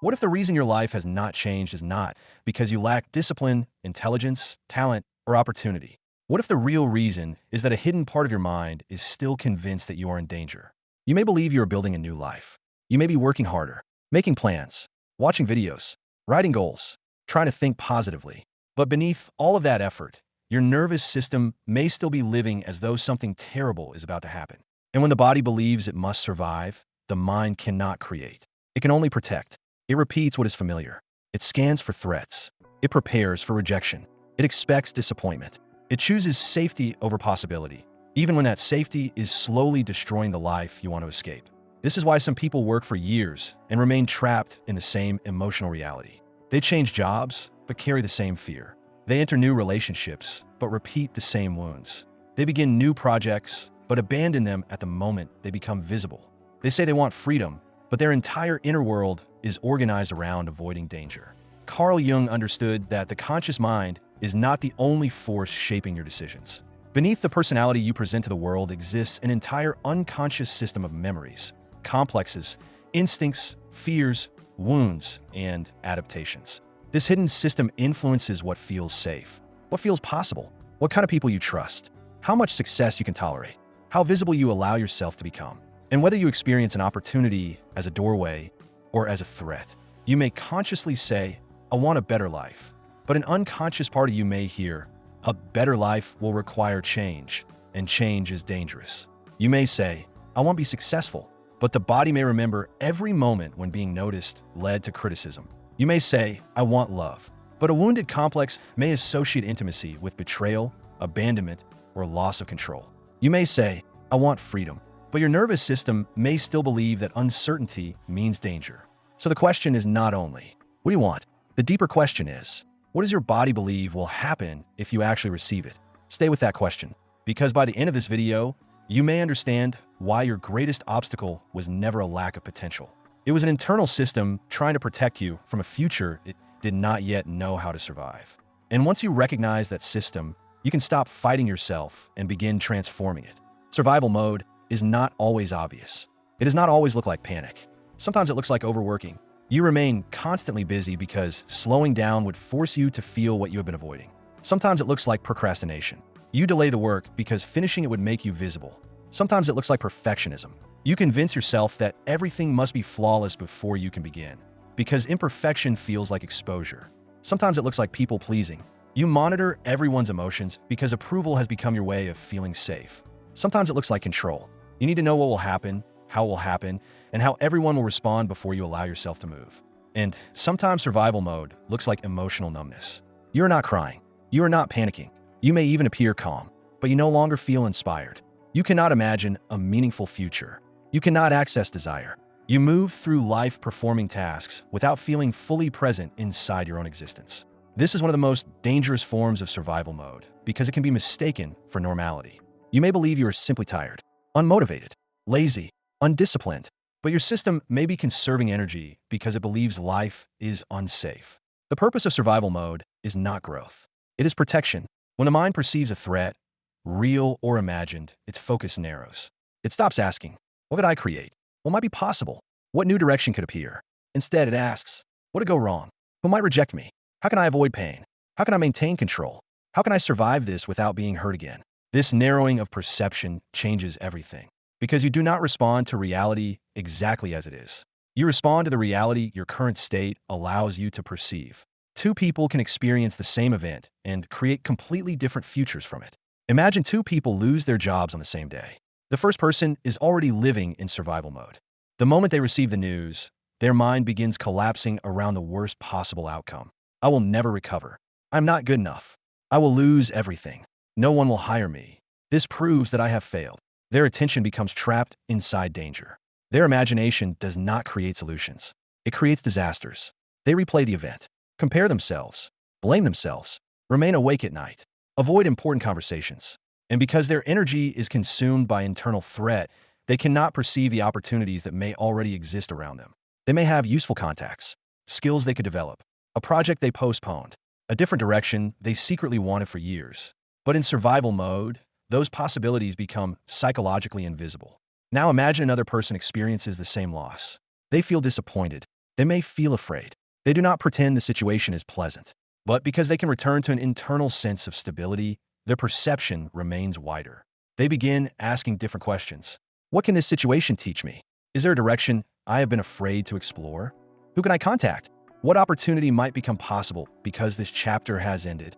What if the reason your life has not changed is not because you lack discipline, intelligence, talent, or opportunity? What if the real reason is that a hidden part of your mind is still convinced that you are in danger? You may believe you are building a new life. You may be working harder, making plans, watching videos, writing goals, trying to think positively. But beneath all of that effort, your nervous system may still be living as though something terrible is about to happen. And when the body believes it must survive, the mind cannot create. It can only protect. It repeats what is familiar. It scans for threats. It prepares for rejection. It expects disappointment. It chooses safety over possibility, even when that safety is slowly destroying the life you want to escape. This is why some people work for years and remain trapped in the same emotional reality. They change jobs, but carry the same fear. They enter new relationships, but repeat the same wounds. They begin new projects, but abandon them at the moment they become visible. They say they want freedom, but their entire inner world is organized around avoiding danger. Carl Jung understood that the conscious mind is not the only force shaping your decisions. Beneath the personality you present to the world exists an entire unconscious system of memories, complexes, instincts, fears, wounds, and adaptations. This hidden system influences what feels safe, what feels possible, what kind of people you trust, how much success you can tolerate, how visible you allow yourself to become, and whether you experience an opportunity as a doorway or as a threat. You may consciously say, "I want a better life," but an unconscious part of you may hear, "A better life will require change, and change is dangerous." You may say, "I want to be successful," but the body may remember every moment when being noticed led to criticism. You may say, "I want love," but a wounded complex may associate intimacy with betrayal, abandonment, or loss of control. You may say, "I want freedom," but your nervous system may still believe that uncertainty means danger. So the question is not only, what do you want? The deeper question is, what does your body believe will happen if you actually receive it? Stay with that question, because by the end of this video, you may understand why your greatest obstacle was never a lack of potential. It was an internal system trying to protect you from a future it did not yet know how to survive. And once you recognize that system, you can stop fighting yourself and begin transforming it. Survival mode is not always obvious. It does not always look like panic. Sometimes it looks like overworking. You remain constantly busy because slowing down would force you to feel what you have been avoiding. Sometimes it looks like procrastination. You delay the work because finishing it would make you visible. Sometimes it looks like perfectionism. You convince yourself that everything must be flawless before you can begin, because imperfection feels like exposure. Sometimes it looks like people-pleasing. You monitor everyone's emotions because approval has become your way of feeling safe. Sometimes it looks like control. You need to know what will happen, how it will happen, and how everyone will respond before you allow yourself to move. And sometimes survival mode looks like emotional numbness. You are not crying. You are not panicking. You may even appear calm, but you no longer feel inspired. You cannot imagine a meaningful future. You cannot access desire. You move through life performing tasks without feeling fully present inside your own existence. This is one of the most dangerous forms of survival mode because it can be mistaken for normality. You may believe you are simply tired, unmotivated, lazy, undisciplined, but your system may be conserving energy because it believes life is unsafe. The purpose of survival mode is not growth. It is protection. When the mind perceives a threat, real or imagined, its focus narrows. It stops asking, "What could I create? What might be possible? What new direction could appear?" Instead, it asks, "What could go wrong? Who might reject me? How can I avoid pain? How can I maintain control? How can I survive this without being hurt again?" This narrowing of perception changes everything, because you do not respond to reality exactly as it is. You respond to the reality your current state allows you to perceive. Two people can experience the same event and create completely different futures from it. Imagine two people lose their jobs on the same day. The first person is already living in survival mode. The moment they receive the news, their mind begins collapsing around the worst possible outcome. "I will never recover. I'm not good enough. I will lose everything. No one will hire me. This proves that I have failed." Their attention becomes trapped inside danger. Their imagination does not create solutions. It creates disasters. They replay the event, compare themselves, blame themselves, remain awake at night, avoid important conversations. And because their energy is consumed by internal threat, they cannot perceive the opportunities that may already exist around them. They may have useful contacts, skills they could develop, a project they postponed, a different direction they secretly wanted for years. But in survival mode, those possibilities become psychologically invisible. Now imagine another person experiences the same loss. They feel disappointed. They may feel afraid. They do not pretend the situation is pleasant. But because they can return to an internal sense of stability, their perception remains wider. They begin asking different questions. What can this situation teach me? Is there a direction I have been afraid to explore? Who can I contact? What opportunity might become possible because this chapter has ended?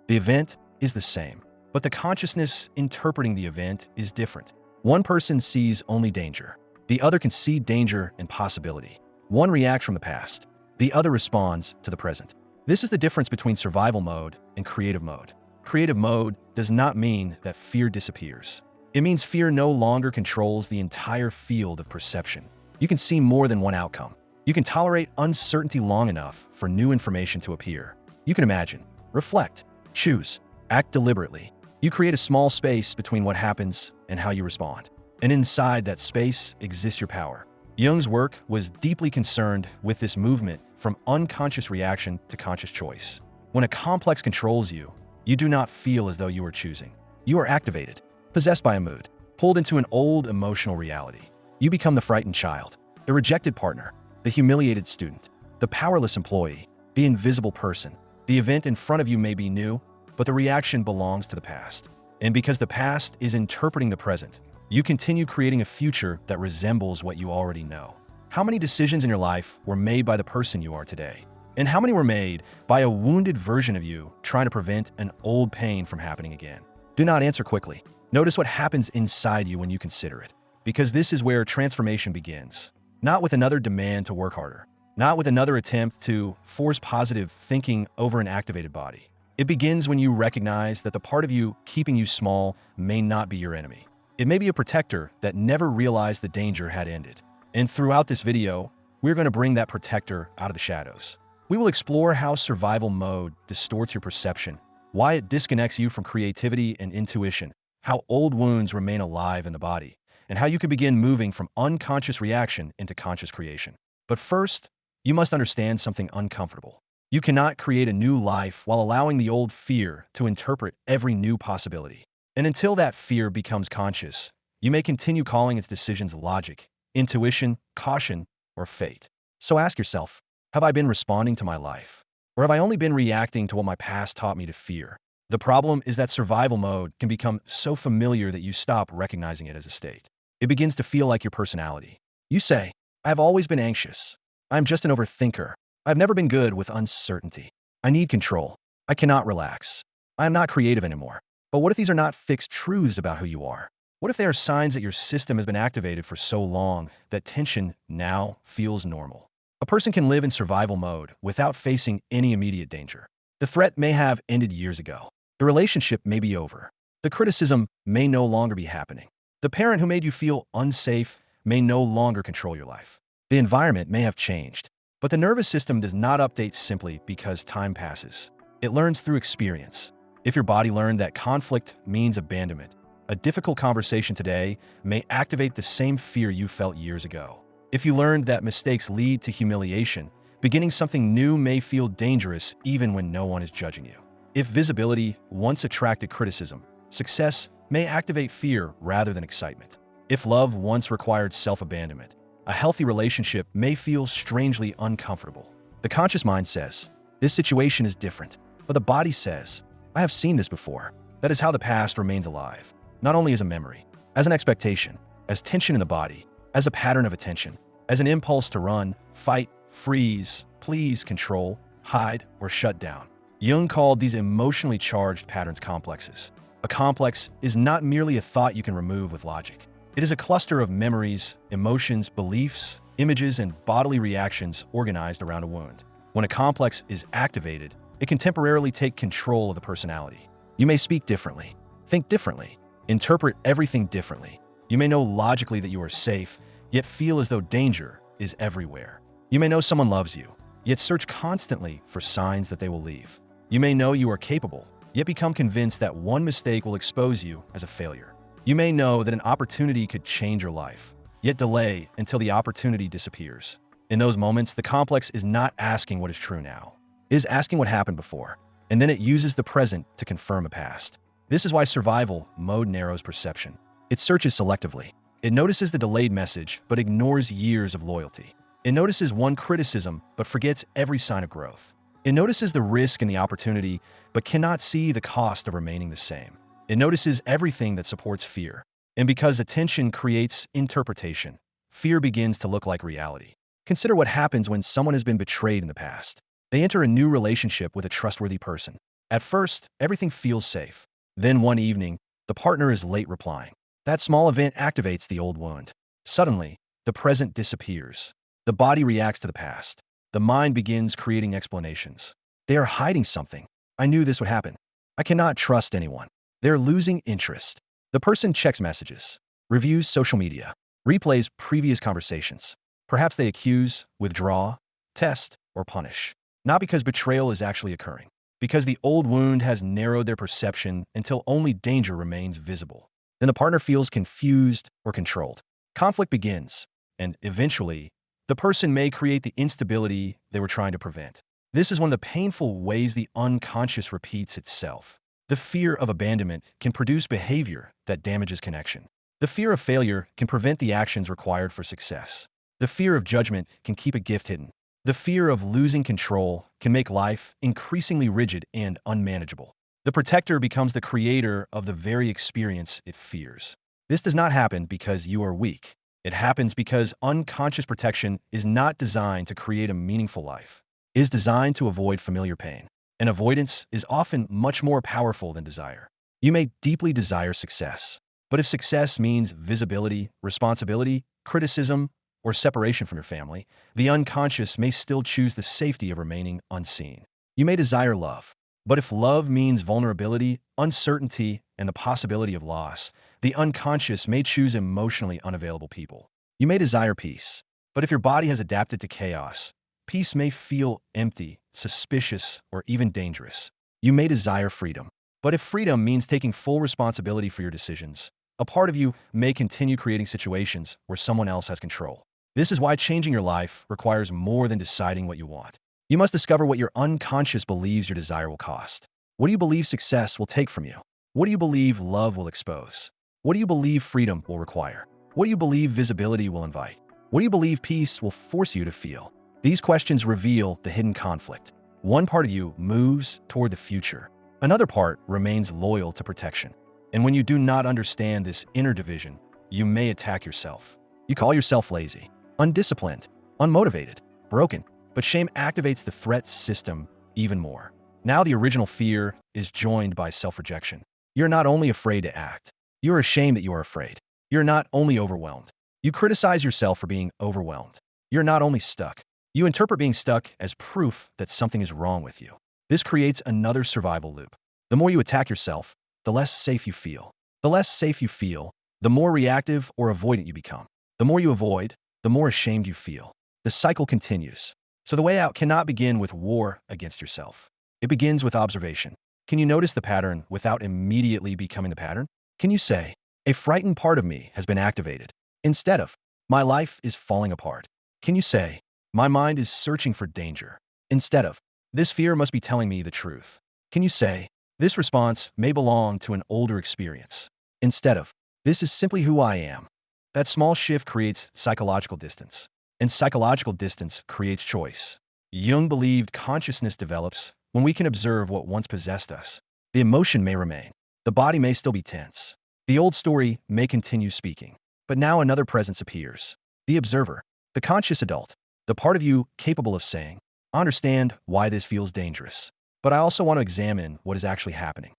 The event is the same, but the consciousness interpreting the event is different. One person sees only danger. The other can see danger and possibility. One reacts from the past. The other responds to the present. This is the difference between survival mode and creative mode. Creative mode does not mean that fear disappears. It means fear no longer controls the entire field of perception. You can see more than one outcome. You can tolerate uncertainty long enough for new information to appear. You can imagine, reflect, choose, act deliberately. You create a small space between what happens and how you respond. And inside that space exists your power. Jung's work was deeply concerned with this movement from unconscious reaction to conscious choice. When a complex controls you, you do not feel as though you are choosing. You are activated, possessed by a mood, pulled into an old emotional reality. You become the frightened child, the rejected partner, the humiliated student, the powerless employee, the invisible person. The event in front of you may be new, but the reaction belongs to the past. And because the past is interpreting the present, you continue creating a future that resembles what you already know. How many decisions in your life were made by the person you are today? And how many were made by a wounded version of you trying to prevent an old pain from happening again? Do not answer quickly. Notice what happens inside you when you consider it. Because this is where transformation begins. Not with another demand to work harder. Not with another attempt to force positive thinking over an activated body. It begins when you recognize that the part of you keeping you small may not be your enemy. It may be a protector that never realized the danger had ended. And throughout this video, we're going to bring that protector out of the shadows. We will explore how survival mode distorts your perception, why it disconnects you from creativity and intuition, how old wounds remain alive in the body, and how you can begin moving from unconscious reaction into conscious creation. But first, you must understand something uncomfortable. You cannot create a new life while allowing the old fear to interpret every new possibility. And until that fear becomes conscious, you may continue calling its decisions logic, intuition, caution, or fate. So ask yourself, have I been responding to my life? Or have I only been reacting to what my past taught me to fear? The problem is that survival mode can become so familiar that you stop recognizing it as a state. It begins to feel like your personality. You say, I have always been anxious. I'm just an overthinker. I've never been good with uncertainty. I need control. I cannot relax. I am not creative anymore. But what if these are not fixed truths about who you are? What if they are signs that your system has been activated for so long that tension now feels normal? A person can live in survival mode without facing any immediate danger. The threat may have ended years ago. The relationship may be over. The criticism may no longer be happening. The parent who made you feel unsafe may no longer control your life. The environment may have changed, but the nervous system does not update simply because time passes. It learns through experience. If your body learned that conflict means abandonment, a difficult conversation today may activate the same fear you felt years ago. If you learned that mistakes lead to humiliation, beginning something new may feel dangerous even when no one is judging you. If visibility once attracted criticism, success may activate fear rather than excitement. If love once required self-abandonment, a healthy relationship may feel strangely uncomfortable. The conscious mind says, this situation is different, but the body says, I have seen this before. That is how the past remains alive, not only as a memory, as an expectation, as tension in the body, as a pattern of attention, as an impulse to run, fight, freeze, please, control, hide, or shut down. Jung called these emotionally charged patterns complexes. A complex is not merely a thought you can remove with logic. It is a cluster of memories, emotions, beliefs, images, and bodily reactions organized around a wound. When a complex is activated, it can temporarily take control of the personality. You may speak differently, think differently, interpret everything differently. You may know logically that you are safe, yet feel as though danger is everywhere. You may know someone loves you, yet search constantly for signs that they will leave. You may know you are capable, yet become convinced that one mistake will expose you as a failure. You may know that an opportunity could change your life, yet delay until the opportunity disappears. In those moments, the complex is not asking what is true now. It is asking what happened before, and then it uses the present to confirm a past. This is why survival mode narrows perception. It searches selectively. It notices the delayed message, but ignores years of loyalty. It notices one criticism, but forgets every sign of growth. It notices the risk and the opportunity, but cannot see the cost of remaining the same. It notices everything that supports fear. And because attention creates interpretation, fear begins to look like reality. Consider what happens when someone has been betrayed in the past. They enter a new relationship with a trustworthy person. At first, everything feels safe. Then one evening, the partner is late replying. That small event activates the old wound. Suddenly, the present disappears. The body reacts to the past. The mind begins creating explanations. They are hiding something. I knew this would happen. I cannot trust anyone. They're losing interest. The person checks messages, reviews social media, replays previous conversations. Perhaps they accuse, withdraw, test, or punish. Not because betrayal is actually occurring, because the old wound has narrowed their perception until only danger remains visible. Then the partner feels confused or controlled. Conflict begins, and eventually, the person may create the instability they were trying to prevent. This is one of the painful ways the unconscious repeats itself. The fear of abandonment can produce behavior that damages connection. The fear of failure can prevent the actions required for success. The fear of judgment can keep a gift hidden. The fear of losing control can make life increasingly rigid and unmanageable. The protector becomes the creator of the very experience it fears. This does not happen because you are weak. It happens because unconscious protection is not designed to create a meaningful life. It is designed to avoid familiar pain. And avoidance is often much more powerful than desire. You may deeply desire success, but if success means visibility, responsibility, criticism, or separation from your family, the unconscious may still choose the safety of remaining unseen. You may desire love, but if love means vulnerability, uncertainty, and the possibility of loss, the unconscious may choose emotionally unavailable people. You may desire peace, but if your body has adapted to chaos, peace may feel empty, suspicious, or even dangerous. You may desire freedom, but if freedom means taking full responsibility for your decisions, a part of you may continue creating situations where someone else has control. This is why changing your life requires more than deciding what you want. You must discover what your unconscious believes your desire will cost. What do you believe success will take from you? What do you believe love will expose? What do you believe freedom will require? What do you believe visibility will invite? What do you believe peace will force you to feel? These questions reveal the hidden conflict. One part of you moves toward the future. Another part remains loyal to protection. And when you do not understand this inner division, you may attack yourself. You call yourself lazy, undisciplined, unmotivated, broken, but shame activates the threat system even more. Now the original fear is joined by self-rejection. You're not only afraid to act, you're ashamed that you are afraid. You're not only overwhelmed. You criticize yourself for being overwhelmed. You're not only stuck. You interpret being stuck as proof that something is wrong with you. This creates another survival loop. The more you attack yourself, the less safe you feel. The less safe you feel, the more reactive or avoidant you become. The more you avoid, the more ashamed you feel. The cycle continues. So the way out cannot begin with war against yourself. It begins with observation. Can you notice the pattern without immediately becoming the pattern? Can you say, a frightened part of me has been activated, instead of, my life is falling apart? Can you say, my mind is searching for danger, instead of, this fear must be telling me the truth? Can you say, this response may belong to an older experience, instead of, this is simply who I am? That small shift creates psychological distance, and psychological distance creates choice. Jung believed consciousness develops when we can observe what once possessed us. The emotion may remain. The body may still be tense. The old story may continue speaking. But now another presence appears. The observer, the conscious adult, the part of you capable of saying, I understand why this feels dangerous, but I also want to examine what is actually happening.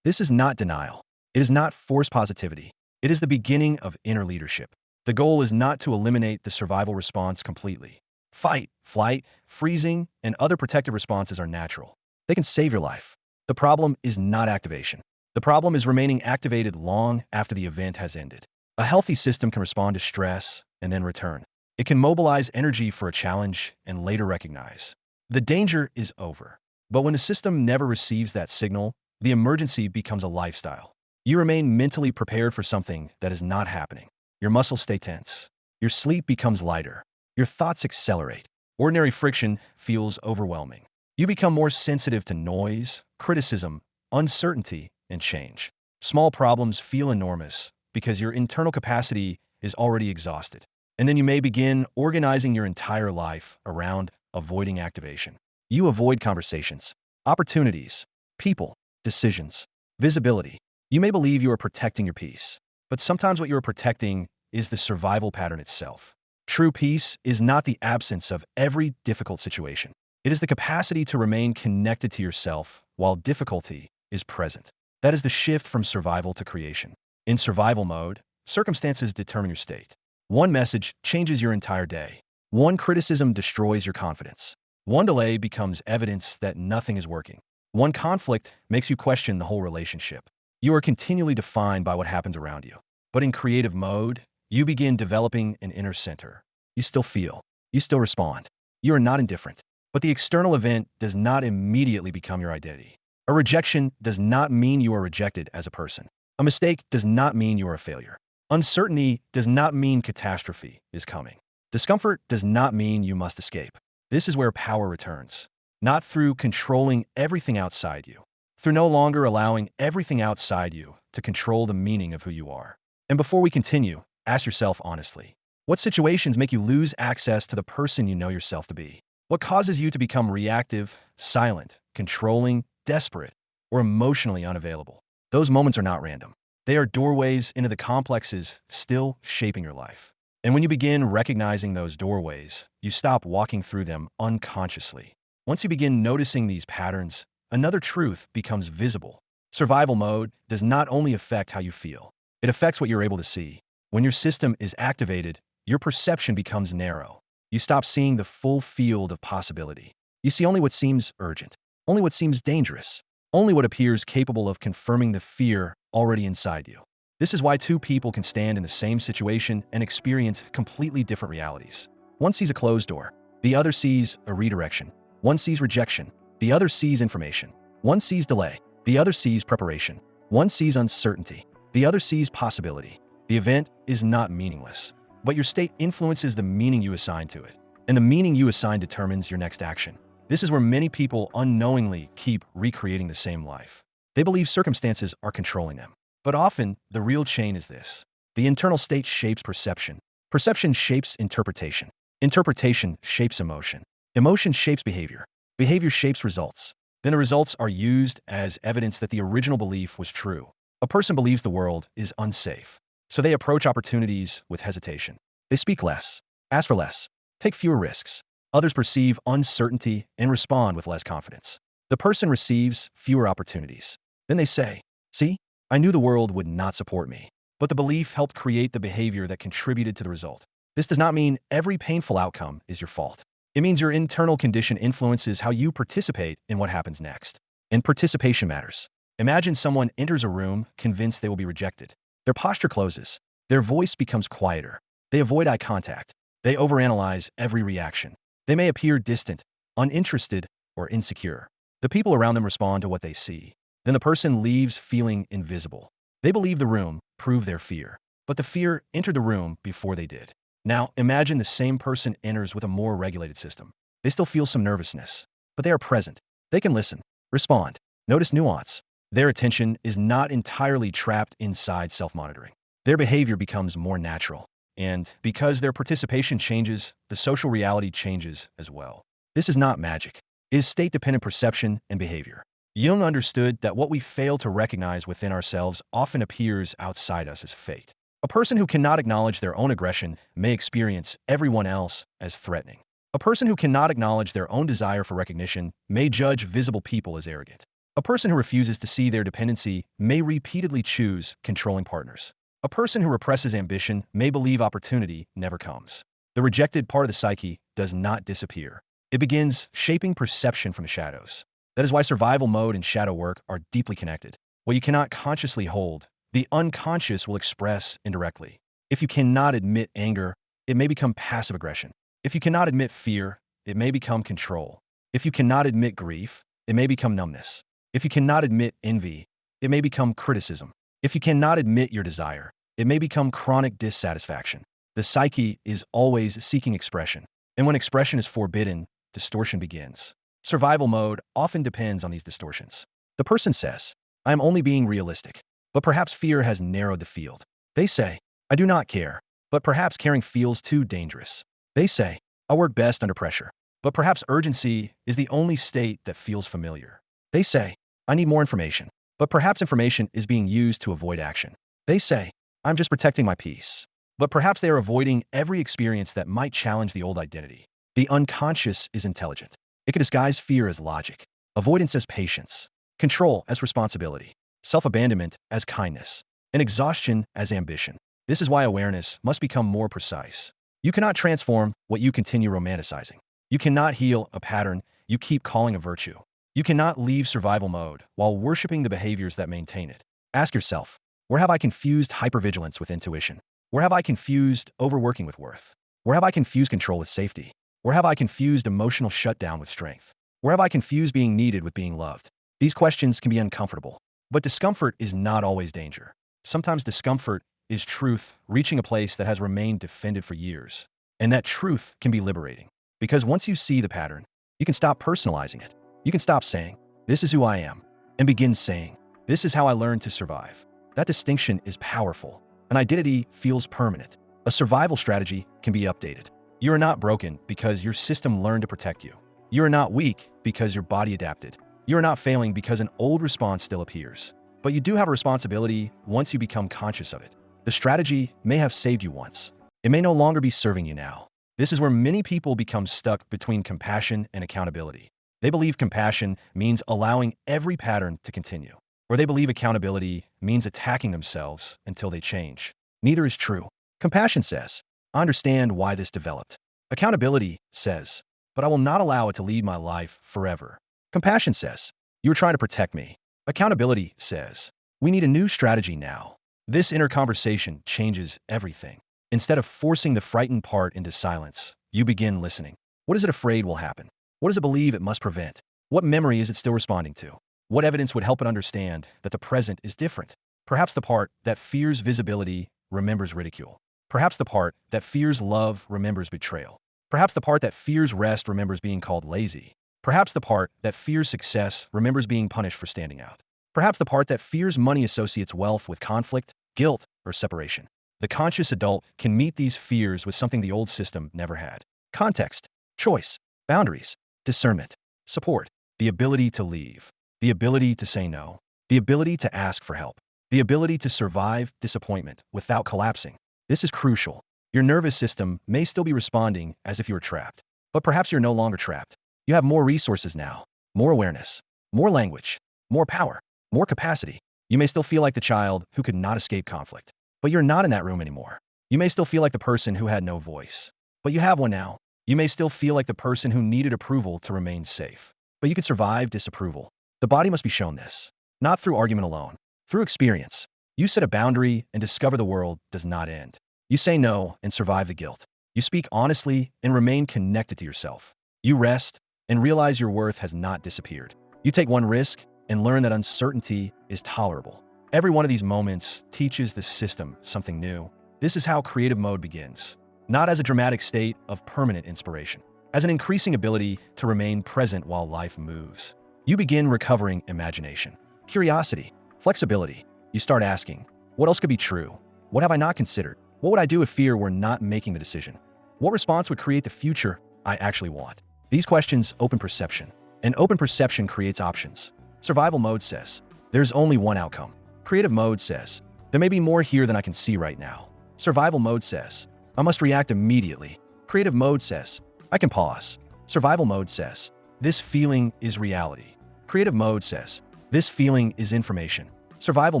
This is not denial. It is not forced positivity. It is the beginning of inner leadership. The goal is not to eliminate the survival response completely. Fight, flight, freezing, and other protective responses are natural. They can save your life. The problem is not activation. The problem is remaining activated long after the event has ended. A healthy system can respond to stress and then return. It can mobilize energy for a challenge and later recognize the danger is over. But when the system never receives that signal, the emergency becomes a lifestyle. You remain mentally prepared for something that is not happening. Your muscles stay tense. Your sleep becomes lighter. Your thoughts accelerate. Ordinary friction feels overwhelming. You become more sensitive to noise, criticism, uncertainty, and change. Small problems feel enormous because your internal capacity is already exhausted. And then you may begin organizing your entire life around avoiding activation. You avoid conversations, opportunities, people, decisions, visibility. You may believe you are protecting your peace, but sometimes what you are protecting is the survival pattern itself. True peace is not the absence of every difficult situation. It is the capacity to remain connected to yourself while difficulty is present. That is the shift from survival to creation. In survival mode, circumstances determine your state. One message changes your entire day. One criticism destroys your confidence. One delay becomes evidence that nothing is working. One conflict makes you question the whole relationship. You are continually defined by what happens around you. But in creative mode, you begin developing an inner center. You still feel. You still respond. You are not indifferent. But the external event does not immediately become your identity. A rejection does not mean you are rejected as a person. A mistake does not mean you are a failure. Uncertainty does not mean catastrophe is coming. Discomfort does not mean you must escape. This is where power returns. Not through controlling everything outside you, through no longer allowing everything outside you to control the meaning of who you are. And before we continue, ask yourself honestly, what situations make you lose access to the person you know yourself to be? What causes you to become reactive, silent, controlling, desperate, or emotionally unavailable? Those moments are not random. They are doorways into the complexes still shaping your life. And when you begin recognizing those doorways, you stop walking through them unconsciously. Once you begin noticing these patterns, another truth becomes visible. Survival mode does not only affect how you feel, it affects what you're able to see. When your system is activated, your perception becomes narrow. You stop seeing the full field of possibility. You see only what seems urgent, only what seems dangerous, only what appears capable of confirming the fear already inside you. This is why two people can stand in the same situation and experience completely different realities. One sees a closed door. The other sees a redirection. One sees rejection. The other sees information. One sees delay. The other sees preparation. One sees uncertainty. The other sees possibility. The event is not meaningless, but your state influences the meaning you assign to it. And the meaning you assign determines your next action. This is where many people unknowingly keep recreating the same life. They believe circumstances are controlling them. But often, the real chain is this. The internal state shapes perception. Perception shapes interpretation. Interpretation shapes emotion. Emotion shapes behavior. Behavior shapes results. Then the results are used as evidence that the original belief was true. A person believes the world is unsafe, so they approach opportunities with hesitation. They speak less, ask for less, take fewer risks. Others perceive uncertainty and respond with less confidence. The person receives fewer opportunities. Then they say, "See, I knew the world would not support me." But the belief helped create the behavior that contributed to the result. This does not mean every painful outcome is your fault. It means your internal condition influences how you participate in what happens next. And participation matters. Imagine someone enters a room convinced they will be rejected. Their posture closes. Their voice becomes quieter. They avoid eye contact. They overanalyze every reaction. They may appear distant, uninterested, or insecure. The people around them respond to what they see. Then the person leaves feeling invisible. They believe the room proved their fear, but the fear entered the room before they did. Now, imagine the same person enters with a more regulated system. They still feel some nervousness, but they are present. They can listen, respond, notice nuance. Their attention is not entirely trapped inside self-monitoring. Their behavior becomes more natural. And because their participation changes, the social reality changes as well. This is not magic. It is state-dependent perception and behavior. Jung understood that what we fail to recognize within ourselves often appears outside us as fate. A person who cannot acknowledge their own aggression may experience everyone else as threatening. A person who cannot acknowledge their own desire for recognition may judge visible people as arrogant. A person who refuses to see their dependency may repeatedly choose controlling partners. A person who represses ambition may believe opportunity never comes. The rejected part of the psyche does not disappear. It begins shaping perception from the shadows. That is why survival mode and shadow work are deeply connected. What you cannot consciously hold, the unconscious will express indirectly. If you cannot admit anger, it may become passive aggression. If you cannot admit fear, it may become control. If you cannot admit grief, it may become numbness. If you cannot admit envy, it may become criticism. If you cannot admit your desire, it may become chronic dissatisfaction. The psyche is always seeking expression. And when expression is forbidden, distortion begins. Survival mode often depends on these distortions. The person says, "I am only being realistic," but perhaps fear has narrowed the field. They say, "I do not care," but perhaps caring feels too dangerous. They say, I work best under pressure, but perhaps urgency is the only state that feels familiar. They say, I need more information, but perhaps information is being used to avoid action. They say, I'm just protecting my peace, but perhaps they are avoiding every experience that might challenge the old identity. The unconscious is intelligent. It can disguise fear as logic, avoidance as patience, control as responsibility, self-abandonment as kindness, and exhaustion as ambition. This is why awareness must become more precise. You cannot transform what you continue romanticizing. You cannot heal a pattern you keep calling a virtue. You cannot leave survival mode while worshiping the behaviors that maintain it. Ask yourself, where have I confused hypervigilance with intuition? Where have I confused overworking with worth? Where have I confused control with safety? Where have I confused emotional shutdown with strength? Where have I confused being needed with being loved? These questions can be uncomfortable, but discomfort is not always danger. Sometimes discomfort is truth reaching a place that has remained defended for years. And that truth can be liberating. Because once you see the pattern, you can stop personalizing it. You can stop saying, this is who I am, and begin saying, this is how I learned to survive. That distinction is powerful. An identity feels permanent. A survival strategy can be updated. You are not broken because your system learned to protect you. You are not weak because your body adapted. You are not failing because an old response still appears. But you do have a responsibility once you become conscious of it. The strategy may have saved you once. It may no longer be serving you now. This is where many people become stuck between compassion and accountability. They believe compassion means allowing every pattern to continue, or they believe accountability means attacking themselves until they change. Neither is true. Compassion says, I understand why this developed. Accountability says, but I will not allow it to lead my life forever. Compassion says, you are trying to protect me. Accountability says, we need a new strategy now. This inner conversation changes everything. Instead of forcing the frightened part into silence, you begin listening. What is it afraid will happen? What does it believe it must prevent? What memory is it still responding to? What evidence would help it understand that the present is different? Perhaps the part that fears visibility remembers ridicule. Perhaps the part that fears love remembers betrayal. Perhaps the part that fears rest remembers being called lazy. Perhaps the part that fears success remembers being punished for standing out. Perhaps the part that fears money associates wealth with conflict, guilt, or separation. The conscious adult can meet these fears with something the old system never had. Context, choice, boundaries, discernment, support, the ability to leave, the ability to say no, the ability to ask for help, the ability to survive disappointment without collapsing. This is crucial. Your nervous system may still be responding as if you were trapped, but perhaps you're no longer trapped. You have more resources now, more awareness, more language, more power, more capacity. You may still feel like the child who could not escape conflict, but you're not in that room anymore. You may still feel like the person who had no voice, but you have one now. You may still feel like the person who needed approval to remain safe, but you can survive disapproval. The body must be shown this, not through argument alone, through experience. You set a boundary and discover the world does not end. You say no and survive the guilt. You speak honestly and remain connected to yourself. You rest and realize your worth has not disappeared. You take one risk and learn that uncertainty is tolerable. Every one of these moments teaches the system something new. This is how creative mode begins, not as a dramatic state of permanent inspiration, as an increasing ability to remain present while life moves. You begin recovering imagination, curiosity, flexibility. You start asking, what else could be true? What have I not considered? What would I do if fear were not making the decision? What response would create the future I actually want? These questions open perception, and open perception creates options. Survival mode says, there's only one outcome. Creative mode says, there may be more here than I can see right now. Survival mode says, I must react immediately. Creative mode says, I can pause. Survival mode says, this feeling is reality. Creative mode says, this feeling is information. Survival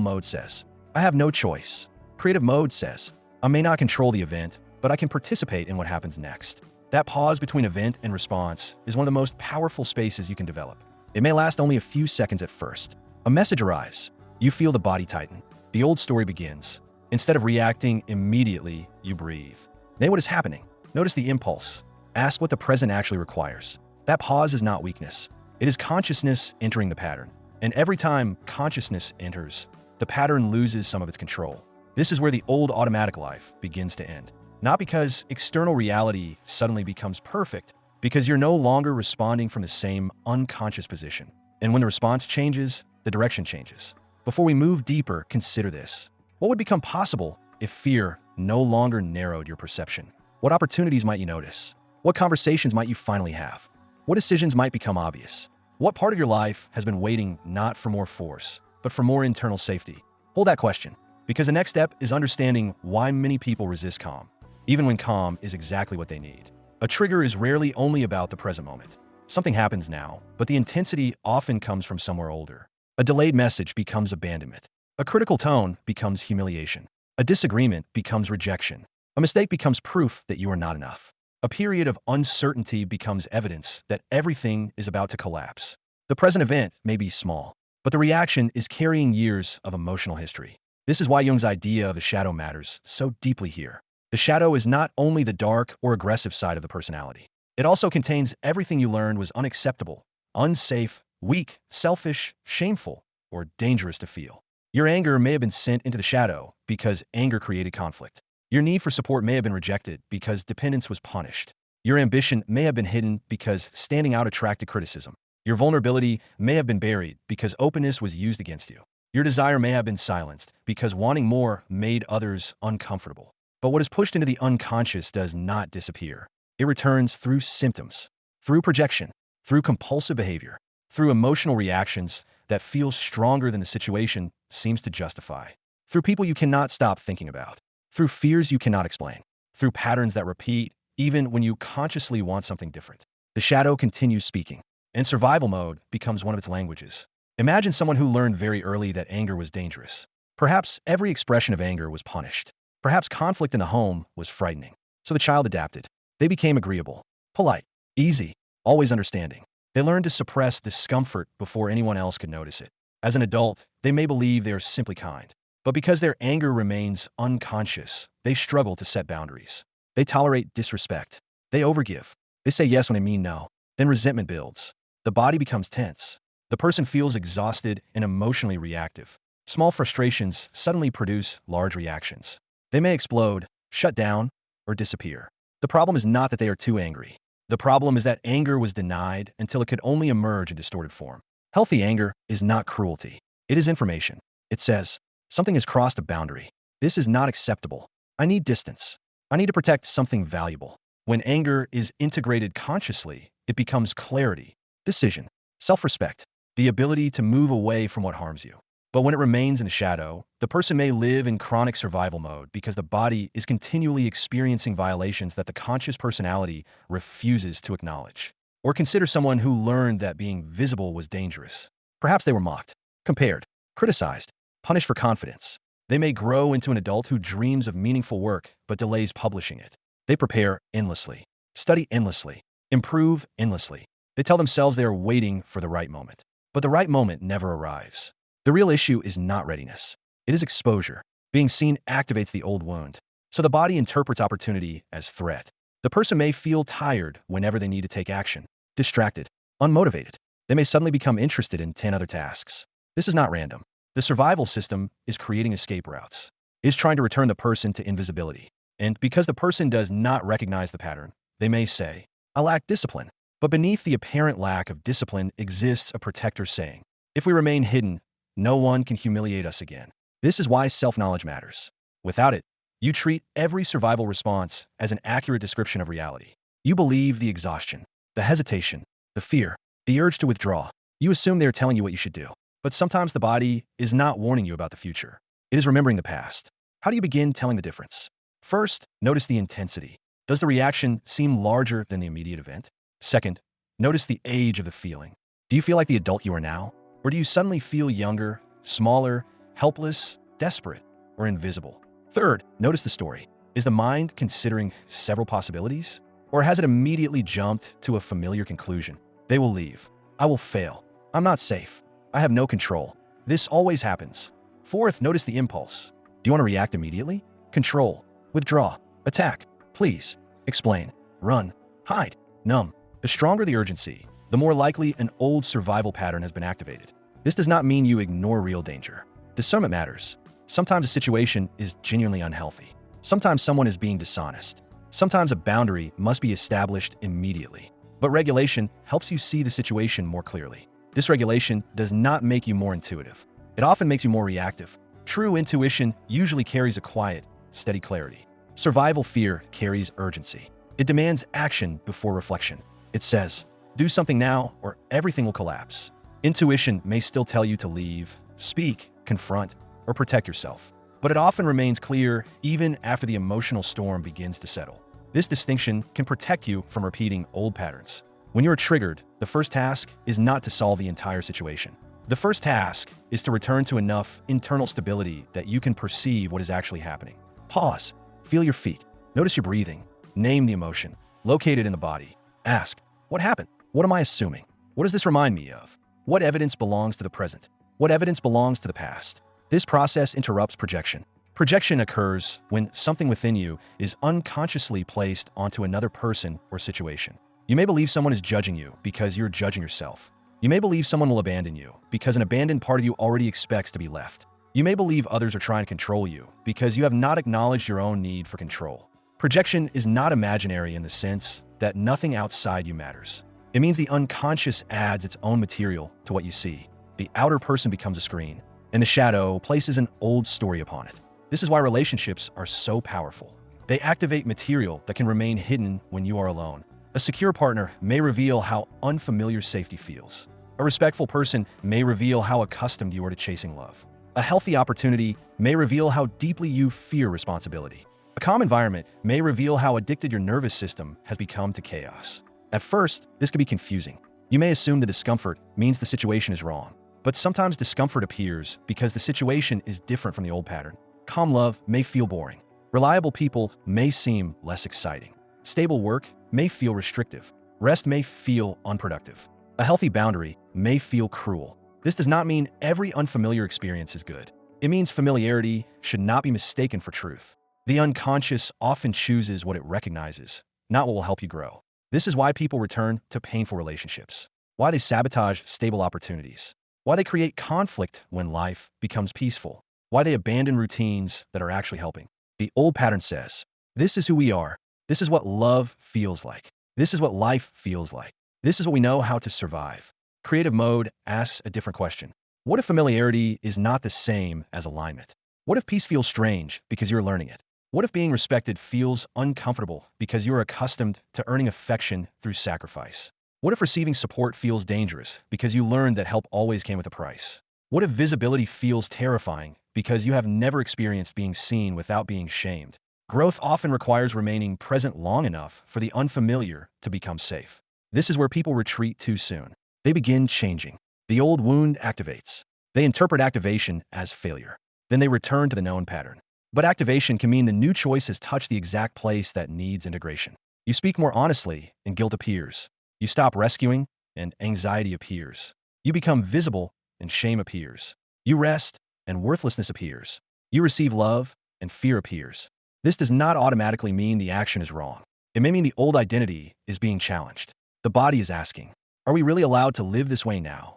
mode says, I have no choice. Creative mode says, I may not control the event, but I can participate in what happens next. That pause between event and response is one of the most powerful spaces you can develop. It may last only a few seconds at first. A message arrives. You feel the body tighten. The old story begins. Instead of reacting immediately, you breathe. Know what is happening. Notice the impulse. Ask what the present actually requires. That pause is not weakness. It is consciousness entering the pattern. And every time consciousness enters, the pattern loses some of its control. This is where the old automatic life begins to end. Not because external reality suddenly becomes perfect, because you're no longer responding from the same unconscious position. And when the response changes, the direction changes. Before we move deeper, consider this. What would become possible if fear no longer narrowed your perception. What opportunities might you notice? What conversations might you finally have? What decisions might become obvious? What part of your life has been waiting not for more force, but for more internal safety? Hold that question, because the next step is understanding why many people resist calm, even when calm is exactly what they need. A trigger is rarely only about the present moment. Something happens now, but the intensity often comes from somewhere older. A delayed message becomes abandonment. A critical tone becomes humiliation. A disagreement becomes rejection. A mistake becomes proof that you are not enough. A period of uncertainty becomes evidence that everything is about to collapse. The present event may be small, but the reaction is carrying years of emotional history. This is why Jung's idea of the shadow matters so deeply here. The shadow is not only the dark or aggressive side of the personality. It also contains everything you learned was unacceptable, unsafe, weak, selfish, shameful, or dangerous to feel. Your anger may have been sent into the shadow because anger created conflict. Your need for support may have been rejected because dependence was punished. Your ambition may have been hidden because standing out attracted criticism. Your vulnerability may have been buried because openness was used against you. Your desire may have been silenced because wanting more made others uncomfortable. But what is pushed into the unconscious does not disappear. It returns through symptoms, through projection, through compulsive behavior, through emotional reactions that feel stronger than the situation seems to justify, through people you cannot stop thinking about, through fears you cannot explain, through patterns that repeat even when you consciously want something different. The shadow continues speaking, and survival mode becomes one of its languages. Imagine someone who learned very early that anger was dangerous. Perhaps every expression of anger was punished. Perhaps conflict in the home was frightening. So the child adapted. They became agreeable, polite, easy, always understanding. They learned to suppress discomfort before anyone else could notice it. As an adult, they may believe they are simply kind. But because their anger remains unconscious, they struggle to set boundaries. They tolerate disrespect. They overgive. They say yes when they mean no. Then resentment builds. The body becomes tense. The person feels exhausted and emotionally reactive. Small frustrations suddenly produce large reactions. They may explode, shut down, or disappear. The problem is not that they are too angry. The problem is that anger was denied until it could only emerge in distorted form. Healthy anger is not cruelty. It is information. It says, something has crossed a boundary. This is not acceptable. I need distance. I need to protect something valuable. When anger is integrated consciously, it becomes clarity, decision, self-respect, the ability to move away from what harms you. But when it remains in the shadow, the person may live in chronic survival mode because the body is continually experiencing violations that the conscious personality refuses to acknowledge. Or consider someone who learned that being visible was dangerous. Perhaps they were mocked, compared, criticized, punished for confidence. They may grow into an adult who dreams of meaningful work but delays publishing it. They prepare endlessly, study endlessly, improve endlessly. They tell themselves they are waiting for the right moment. But the right moment never arrives. The real issue is not readiness. It is exposure. Being seen activates the old wound. So the body interprets opportunity as threat. The person may feel tired whenever they need to take action, distracted, unmotivated. They may suddenly become interested in 10 other tasks. This is not random. The survival system is creating escape routes. It is trying to return the person to invisibility. And because the person does not recognize the pattern, they may say, I lack discipline. But beneath the apparent lack of discipline exists a protector saying, if we remain hidden, no one can humiliate us again. This is why self-knowledge matters. Without it, you treat every survival response as an accurate description of reality. You believe the exhaustion, the hesitation, the fear, the urge to withdraw. You assume they are telling you what you should do. But sometimes the body is not warning you about the future. It is remembering the past. How do you begin telling the difference? First, notice the intensity. Does the reaction seem larger than the immediate event? Second, notice the age of the feeling. Do you feel like the adult you are now? Or do you suddenly feel younger, smaller, helpless, desperate, or invisible? Third, notice the story. Is the mind considering several possibilities? Or has it immediately jumped to a familiar conclusion? They will leave. I will fail. I'm not safe. I have no control. This always happens. Fourth, notice the impulse. Do you want to react immediately? Control. Withdraw. Attack. Please. Explain. Run. Hide. Numb. The stronger the urgency, the more likely an old survival pattern has been activated. This does not mean you ignore real danger. Discernment matters. Sometimes a situation is genuinely unhealthy. Sometimes someone is being dishonest. Sometimes a boundary must be established immediately. But regulation helps you see the situation more clearly. Dysregulation does not make you more intuitive. It often makes you more reactive. True intuition usually carries a quiet, steady clarity. Survival fear carries urgency. It demands action before reflection. It says, do something now or everything will collapse. Intuition may still tell you to leave, speak, confront, or protect yourself, but it often remains clear even after the emotional storm begins to settle. This distinction can protect you from repeating old patterns. When you are triggered, the first task is not to solve the entire situation. The first task is to return to enough internal stability that you can perceive what is actually happening. Pause. Feel your feet. Notice your breathing. Name the emotion. Locate it in the body. Ask, what happened? What am I assuming? What does this remind me of? What evidence belongs to the present? What evidence belongs to the past? This process interrupts projection. Projection occurs when something within you is unconsciously placed onto another person or situation. You may believe someone is judging you because you're judging yourself. You may believe someone will abandon you because an abandoned part of you already expects to be left. You may believe others are trying to control you because you have not acknowledged your own need for control. Projection is not imaginary in the sense that nothing outside you matters. It means the unconscious adds its own material to what you see. The outer person becomes a screen, and the shadow places an old story upon it. This is why relationships are so powerful. They activate material that can remain hidden when you are alone. A secure partner may reveal how unfamiliar safety feels. A respectful person may reveal how accustomed you are to chasing love. A healthy opportunity may reveal how deeply you fear responsibility. A calm environment may reveal how addicted your nervous system has become to chaos. At first, this can be confusing. You may assume the discomfort means the situation is wrong, but sometimes discomfort appears because the situation is different from the old pattern. Calm love may feel boring. Reliable people may seem less exciting. Stable work may feel restrictive. Rest may feel unproductive. A healthy boundary may feel cruel. This does not mean every unfamiliar experience is good. It means familiarity should not be mistaken for truth. The unconscious often chooses what it recognizes, not what will help you grow. This is why people return to painful relationships, why they sabotage stable opportunities, why they create conflict when life becomes peaceful, why they abandon routines that are actually helping. The old pattern says, this is who we are. This is what love feels like. This is what life feels like. This is what we know how to survive. Creative mode asks a different question. What if familiarity is not the same as alignment? What if peace feels strange because you're learning it? What if being respected feels uncomfortable because you're accustomed to earning affection through sacrifice? What if receiving support feels dangerous because you learned that help always came with a price? What if visibility feels terrifying because you have never experienced being seen without being shamed? Growth often requires remaining present long enough for the unfamiliar to become safe. This is where people retreat too soon. They begin changing. The old wound activates. They interpret activation as failure. Then they return to the known pattern. But activation can mean the new choice has touched the exact place that needs integration. You speak more honestly, and guilt appears. You stop rescuing, and anxiety appears. You become visible, and shame appears. You rest, and worthlessness appears. You receive love, and fear appears. This does not automatically mean the action is wrong. It may mean the old identity is being challenged. The body is asking, are we really allowed to live this way now?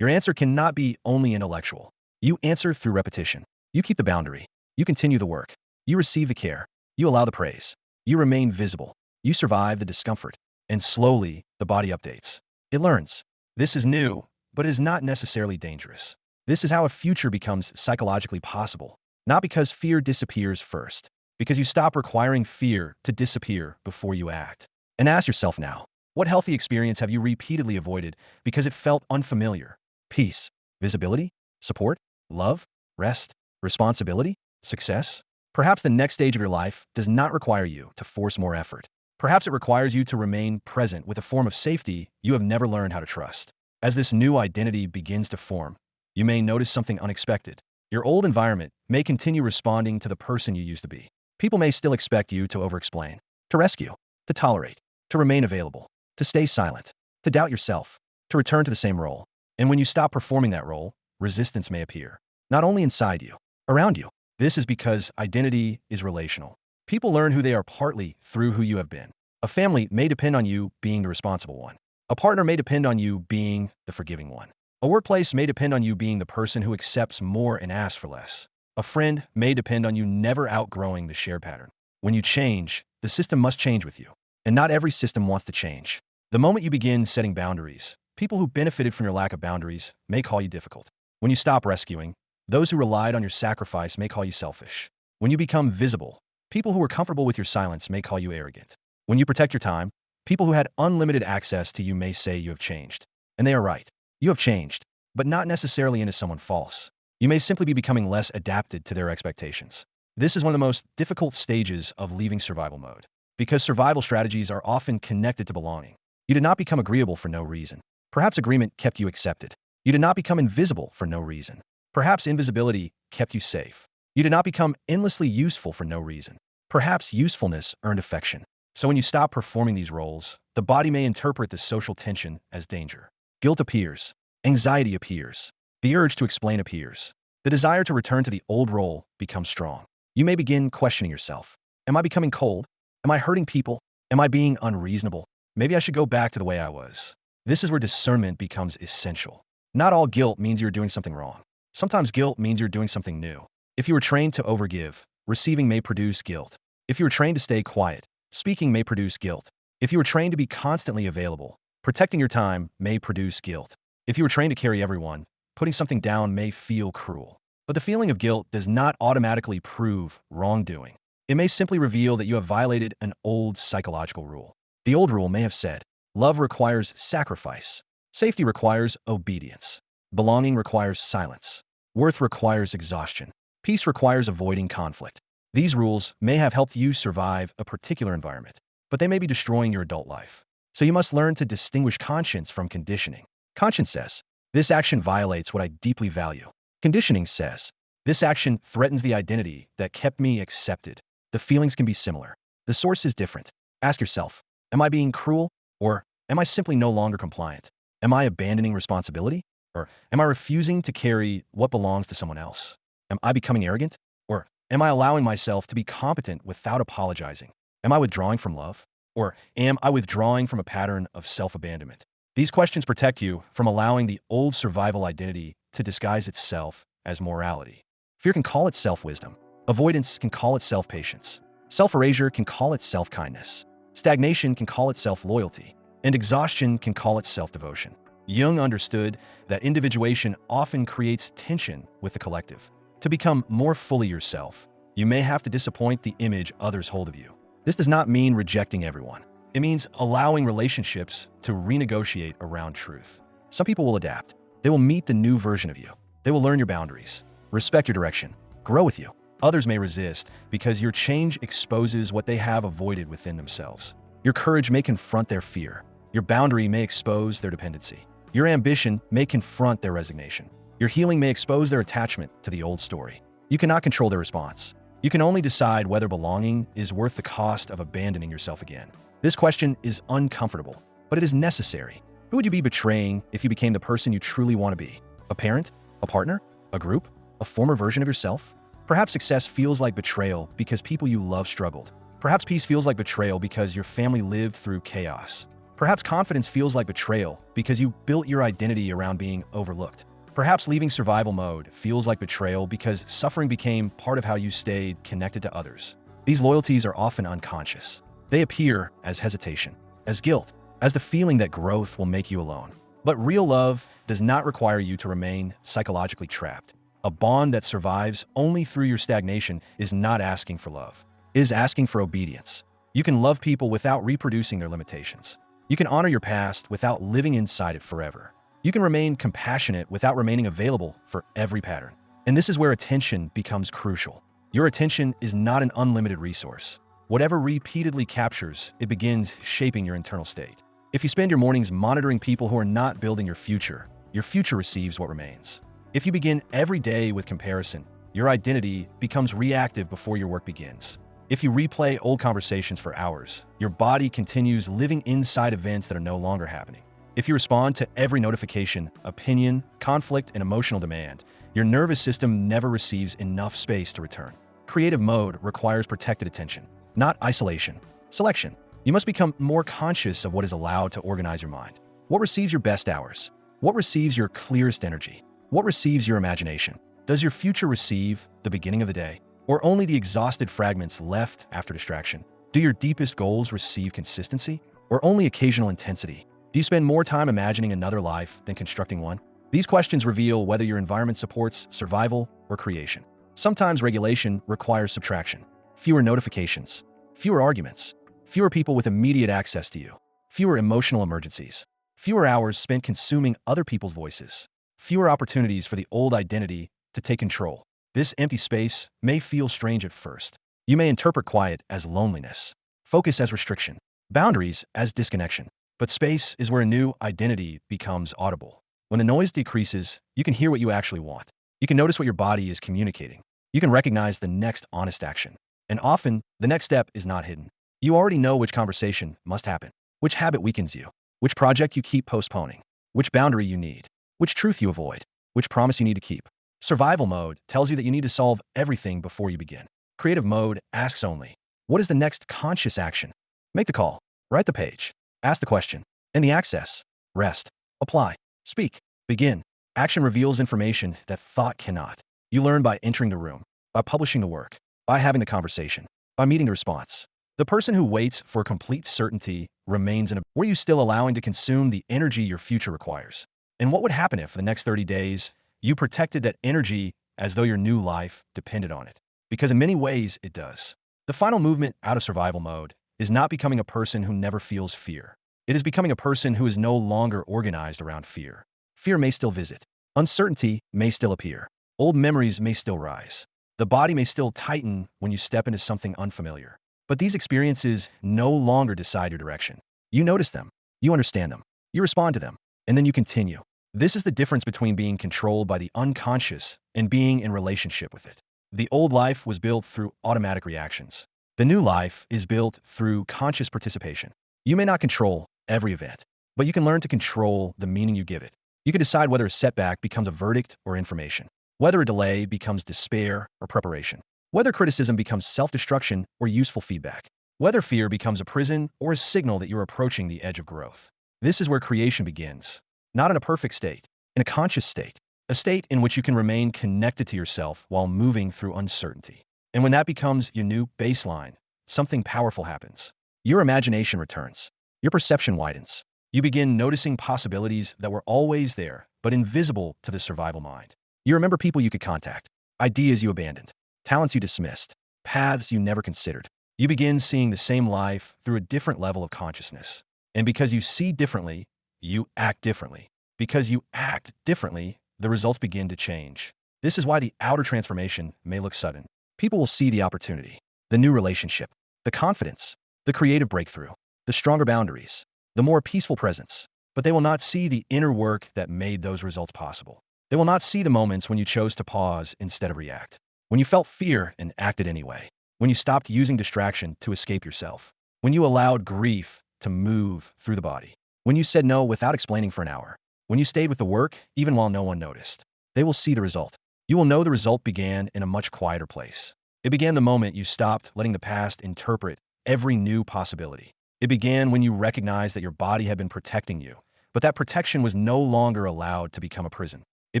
Your answer cannot be only intellectual. You answer through repetition. You keep the boundary. You continue the work. You receive the care. You allow the praise. You remain visible. You survive the discomfort. And slowly, the body updates. It learns. This is new, but it is not necessarily dangerous. This is how a future becomes psychologically possible. Not because fear disappears first, because you stop requiring fear to disappear before you act. And ask yourself now, what healthy experience have you repeatedly avoided because it felt unfamiliar? Peace, visibility, support, love, rest, responsibility, success? Perhaps the next stage of your life does not require you to force more effort. Perhaps it requires you to remain present with a form of safety you have never learned how to trust. As this new identity begins to form, you may notice something unexpected. Your old environment may continue responding to the person you used to be. People may still expect you to over-explain, to rescue, to tolerate, to remain available, to stay silent, to doubt yourself, to return to the same role. And when you stop performing that role, resistance may appear, not only inside you, around you. This is because identity is relational. People learn who they are partly through who you have been. A family may depend on you being the responsible one. A partner may depend on you being the forgiving one. A workplace may depend on you being the person who accepts more and asks for less. A friend may depend on you never outgrowing the shared pattern. When you change, the system must change with you. And not every system wants to change. The moment you begin setting boundaries, people who benefited from your lack of boundaries may call you difficult. When you stop rescuing, those who relied on your sacrifice may call you selfish. When you become visible, People who are comfortable with your silence may call you arrogant. When you protect your time, people who had unlimited access to you may say you have changed. And they are right. You have changed, but not necessarily into someone false. You may simply be becoming less adapted to their expectations. This is one of the most difficult stages of leaving survival mode, because survival strategies are often connected to belonging. You did not become agreeable for no reason. Perhaps agreement kept you accepted. You did not become invisible for no reason. Perhaps invisibility kept you safe. You did not become endlessly useful for no reason. Perhaps usefulness earned affection. So when you stop performing these roles, the body may interpret the social tension as danger. Guilt appears. Anxiety appears. The urge to explain appears. The desire to return to the old role becomes strong. You may begin questioning yourself. Am I becoming cold? Am I hurting people? Am I being unreasonable? Maybe I should go back to the way I was. This is where discernment becomes essential. Not all guilt means you're doing something wrong. Sometimes guilt means you're doing something new. If you were trained to overgive, receiving may produce guilt. If you were trained to stay quiet, speaking may produce guilt. If you were trained to be constantly available, protecting your time may produce guilt. If you were trained to carry everyone, putting something down may feel cruel. But the feeling of guilt does not automatically prove wrongdoing. It may simply reveal that you have violated an old psychological rule. The old rule may have said, love requires sacrifice. Safety requires obedience. Belonging requires silence. Worth requires exhaustion. Peace requires avoiding conflict. These rules may have helped you survive a particular environment, but they may be destroying your adult life. So you must learn to distinguish conscience from conditioning. Conscience says, this action violates what I deeply value. Conditioning says, this action threatens the identity that kept me accepted. The feelings can be similar. The source is different. Ask yourself, am I being cruel? Or am I simply no longer compliant? Am I abandoning responsibility? Or am I refusing to carry what belongs to someone else? Am I becoming arrogant? Or am I allowing myself to be competent without apologizing? Am I withdrawing from love? Or am I withdrawing from a pattern of self-abandonment? These questions protect you from allowing the old survival identity to disguise itself as morality. Fear can call it self-wisdom. Avoidance can call it self-patience. Self-erasure can call it self-kindness. Stagnation can call it self-loyalty. And exhaustion can call it self-devotion. Jung understood that individuation often creates tension with the collective. To become more fully yourself, you may have to disappoint the image others hold of you. This does not mean rejecting everyone. It means allowing relationships to renegotiate around truth. Some people will adapt. They will meet the new version of you. They will learn your boundaries, respect your direction, grow with you. Others may resist because your change exposes what they have avoided within themselves. Your courage may confront their fear. Your boundary may expose their dependency. Your ambition may confront their resignation. Your healing may expose their attachment to the old story. You cannot control their response. You can only decide whether belonging is worth the cost of abandoning yourself again. This question is uncomfortable, but it is necessary. Who would you be betraying if you became the person you truly want to be? A parent? A partner? A group? A former version of yourself? Perhaps success feels like betrayal because people you love struggled. Perhaps peace feels like betrayal because your family lived through chaos. Perhaps confidence feels like betrayal because you built your identity around being overlooked. Perhaps leaving survival mode feels like betrayal because suffering became part of how you stayed connected to others. These loyalties are often unconscious. They appear as hesitation, as guilt, as the feeling that growth will make you alone. But real love does not require you to remain psychologically trapped. A bond that survives only through your stagnation is not asking for love. It is asking for obedience. You can love people without reproducing their limitations. You can honor your past without living inside it forever. You can remain compassionate without remaining available for every pattern. And this is where attention becomes crucial. Your attention is not an unlimited resource. Whatever repeatedly captures, it begins shaping your internal state. If you spend your mornings monitoring people who are not building your future receives what remains. If you begin every day with comparison, your identity becomes reactive before your work begins. If you replay old conversations for hours, your body continues living inside events that are no longer happening. If you respond to every notification, opinion, conflict, and emotional demand, your nervous system never receives enough space to return. Creative mode requires protected attention, not isolation. Selection. You must become more conscious of what is allowed to organize your mind. What receives your best hours? What receives your clearest energy? What receives your imagination? Does your future receive the beginning of the day, or only the exhausted fragments left after distraction? Do your deepest goals receive consistency, or only occasional intensity? Do you spend more time imagining another life than constructing one? These questions reveal whether your environment supports survival or creation. Sometimes regulation requires subtraction. fewer notifications, fewer arguments, fewer people with immediate access to you, fewer emotional emergencies, fewer hours spent consuming other people's voices, fewer opportunities for the old identity to take control. This empty space may feel strange at first. You may interpret quiet as loneliness, focus as restriction, boundaries as disconnection. But space is where a new identity becomes audible. When the noise decreases, you can hear what you actually want. You can notice what your body is communicating. You can recognize the next honest action. And often, the next step is not hidden. You already know which conversation must happen, which habit weakens you, which project you keep postponing, which boundary you need, which truth you avoid, which promise you need to keep. Survival mode tells you that you need to solve everything before you begin. Creative mode asks only, what is the next conscious action? Make the call, write the page, ask the question, and the access, rest, apply, speak, begin. Action reveals information that thought cannot. You learn by entering the room, by publishing the work, by having the conversation, by meeting the response. The person who waits for complete certainty remains in a... Were you still allowing to consume the energy your future requires? And what would happen if, for the next 30 days, you protected that energy as though your new life depended on it? Because in many ways, it does. The final movement out of survival mode is not becoming a person who never feels fear. It is becoming a person who is no longer organized around fear. Fear may still visit. Uncertainty may still appear. Old memories may still rise. The body may still tighten when you step into something unfamiliar. But these experiences no longer decide your direction. You notice them. You understand them. You respond to them. And then you continue. This is the difference between being controlled by the unconscious and being in relationship with it. The old life was built through automatic reactions. The new life is built through conscious participation. You may not control every event, but you can learn to control the meaning you give it. You can decide whether a setback becomes a verdict or information, whether a delay becomes despair or preparation, whether criticism becomes self-destruction or useful feedback, whether fear becomes a prison or a signal that you're approaching the edge of growth. This is where creation begins, not in a perfect state, in a conscious state, a state in which you can remain connected to yourself while moving through uncertainty. And when that becomes your new baseline, something powerful happens. Your imagination returns. Your perception widens. You begin noticing possibilities that were always there, but invisible to the survival mind. You remember people you could contact, ideas you abandoned, talents you dismissed, paths you never considered. You begin seeing the same life through a different level of consciousness. And because you see differently, you act differently. Because you act differently, the results begin to change. This is why the outer transformation may look sudden. People will see the opportunity, the new relationship, the confidence, the creative breakthrough, the stronger boundaries, the more peaceful presence. But they will not see the inner work that made those results possible. They will not see the moments when you chose to pause instead of react, when you felt fear and acted anyway, when you stopped using distraction to escape yourself, when you allowed grief to move through the body, when you said no without explaining for an hour, when you stayed with the work even while no one noticed. They will see the result. You will know the result began in a much quieter place. It began the moment you stopped letting the past interpret every new possibility. It began when you recognized that your body had been protecting you, but that protection was no longer allowed to become a prison. It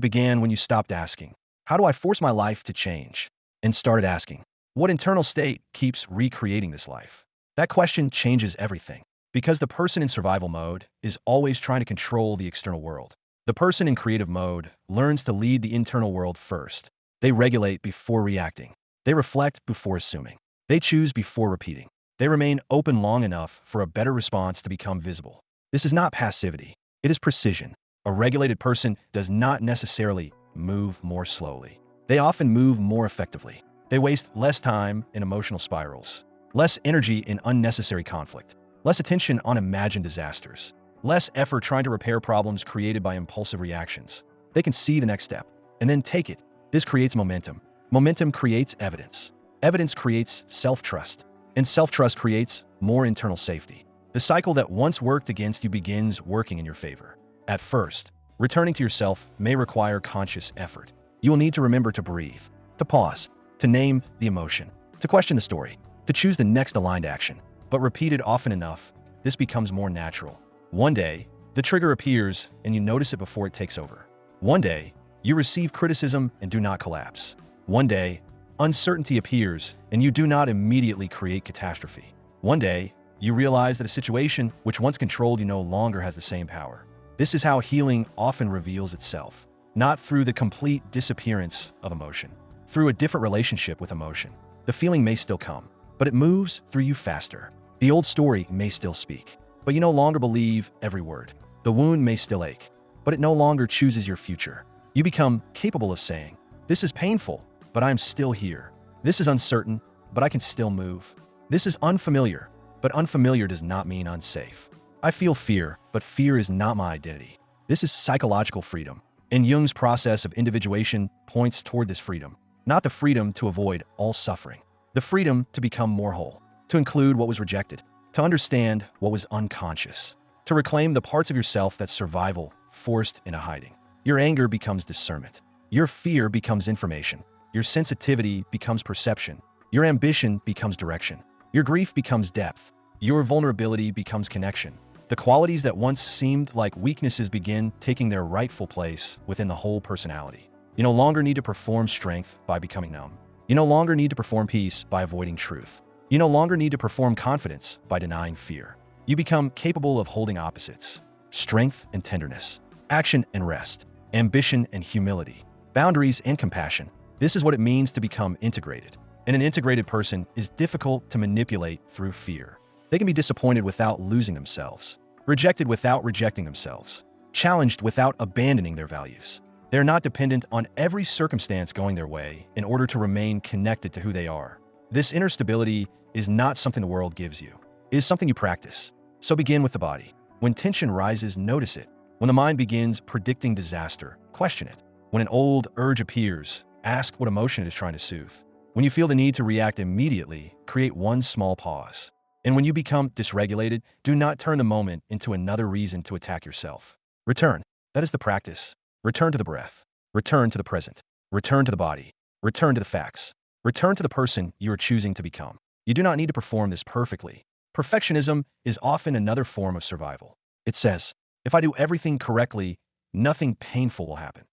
began when you stopped asking, how do I force my life to change? And started asking, what internal state keeps recreating this life? That question changes everything, because the person in survival mode is always trying to control the external world. The person in creative mode learns to lead the internal world first. They regulate before reacting. They reflect before assuming. They choose before repeating. They remain open long enough for a better response to become visible. This is not passivity. It is precision. A regulated person does not necessarily move more slowly. They often move more effectively. They waste less time in emotional spirals, less energy in unnecessary conflict, less attention on imagined disasters, less effort trying to repair problems created by impulsive reactions. They can see the next step and then take it. This creates momentum. Momentum creates evidence. Evidence creates self-trust. And self-trust creates more internal safety. The cycle that once worked against you begins working in your favor. At first, returning to yourself may require conscious effort. You will need to remember to breathe, to pause, to name the emotion, to question the story, to choose the next aligned action. But repeated often enough, this becomes more natural. One day, the trigger appears and you notice it before it takes over. One day, you receive criticism and do not collapse. One day, uncertainty appears and you do not immediately create catastrophe. One day, you realize that a situation which once controlled you no longer has the same power. This is how healing often reveals itself, not through the complete disappearance of emotion, through a different relationship with emotion. The feeling may still come, but it moves through you faster. The old story may still speak, but you no longer believe every word. The wound may still ache, but it no longer chooses your future. You become capable of saying, "This is painful, but I'm still here. This is uncertain, but I can still move. This is unfamiliar, but unfamiliar does not mean unsafe. I feel fear, but fear is not my identity." This is psychological freedom. And Jung's process of individuation points toward this freedom, not the freedom to avoid all suffering, the freedom to become more whole, to include what was rejected, to understand what was unconscious, to reclaim the parts of yourself that survival forced into hiding. Your anger becomes discernment. Your fear becomes information. Your sensitivity becomes perception. Your ambition becomes direction. Your grief becomes depth. Your vulnerability becomes connection. The qualities that once seemed like weaknesses begin taking their rightful place within the whole personality. You no longer need to perform strength by becoming numb. You no longer need to perform peace by avoiding truth. You no longer need to perform confidence by denying fear. You become capable of holding opposites: strength and tenderness, action and rest, ambition and humility, boundaries and compassion. This is what it means to become integrated. And an integrated person is difficult to manipulate through fear. They can be disappointed without losing themselves, rejected without rejecting themselves, challenged without abandoning their values. They're not dependent on every circumstance going their way in order to remain connected to who they are. This inner stability is not something the world gives you. It is something you practice. So begin with the body. When tension rises, notice it. When the mind begins predicting disaster, question it. When an old urge appears, ask what emotion it is trying to soothe. When you feel the need to react immediately, create one small pause. And when you become dysregulated, do not turn the moment into another reason to attack yourself. Return. That is the practice. Return to the breath. Return to the present. Return to the body. Return to the facts. Return to the person you are choosing to become. You do not need to perform this perfectly. Perfectionism is often another form of survival. It says, if I do everything correctly, nothing painful will happen.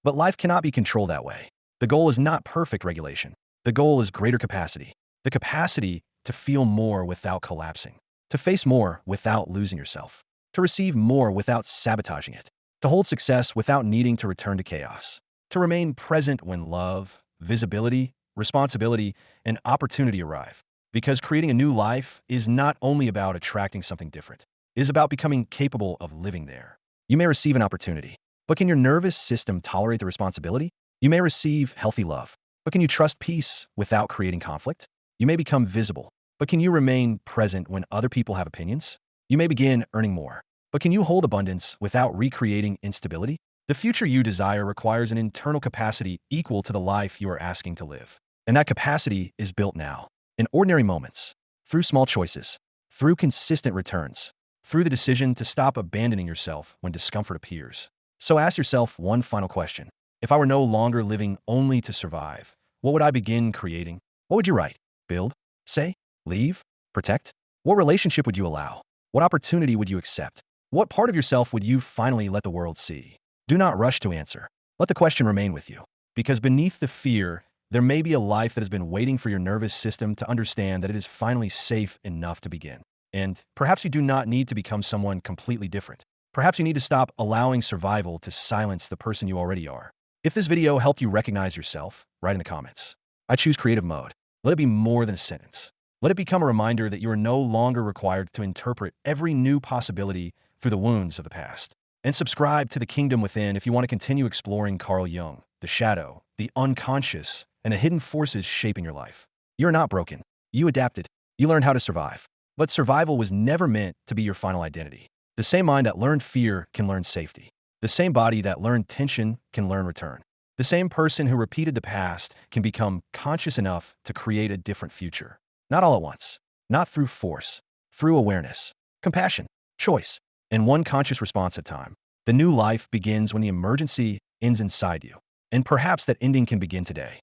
But life cannot be controlled that way. The goal is not perfect regulation. The goal is greater capacity. The capacity to feel more without collapsing, to face more without losing yourself, to receive more without sabotaging it, to hold success without needing to return to chaos, to remain present when love, visibility, responsibility, and opportunity arrive. Because creating a new life is not only about attracting something different, it is about becoming capable of living there. You may receive an opportunity, but can your nervous system tolerate the responsibility? You may receive healthy love, but can you trust peace without creating conflict? You may become visible, but can you remain present when other people have opinions? You may begin earning more, but can you hold abundance without recreating instability? The future you desire requires an internal capacity equal to the life you are asking to live. And that capacity is built now, in ordinary moments, through small choices, through consistent returns, through the decision to stop abandoning yourself when discomfort appears. So ask yourself one final question. If I were no longer living only to survive, what would I begin creating? What would you write? Build, say, leave, protect? What relationship would you allow? What opportunity would you accept? What part of yourself would you finally let the world see? Do not rush to answer. Let the question remain with you. Because beneath the fear, there may be a life that has been waiting for your nervous system to understand that it is finally safe enough to begin. And perhaps you do not need to become someone completely different. Perhaps you need to stop allowing survival to silence the person you already are. If this video helped you recognize yourself, write in the comments. I choose creative mode. Let it be more than a sentence. Let it become a reminder that you are no longer required to interpret every new possibility through the wounds of the past. And subscribe to The Kingdom Within if you want to continue exploring Carl Jung, the shadow, the unconscious, and the hidden forces shaping your life. You're not broken. You adapted. You learned how to survive. But survival was never meant to be your final identity. The same mind that learned fear can learn safety. The same body that learned tension can learn return. The same person who repeated the past can become conscious enough to create a different future. Not all at once. Not through force. Through awareness, compassion, choice, and one conscious response at a time. The new life begins when the emergency ends inside you. And perhaps that ending can begin today.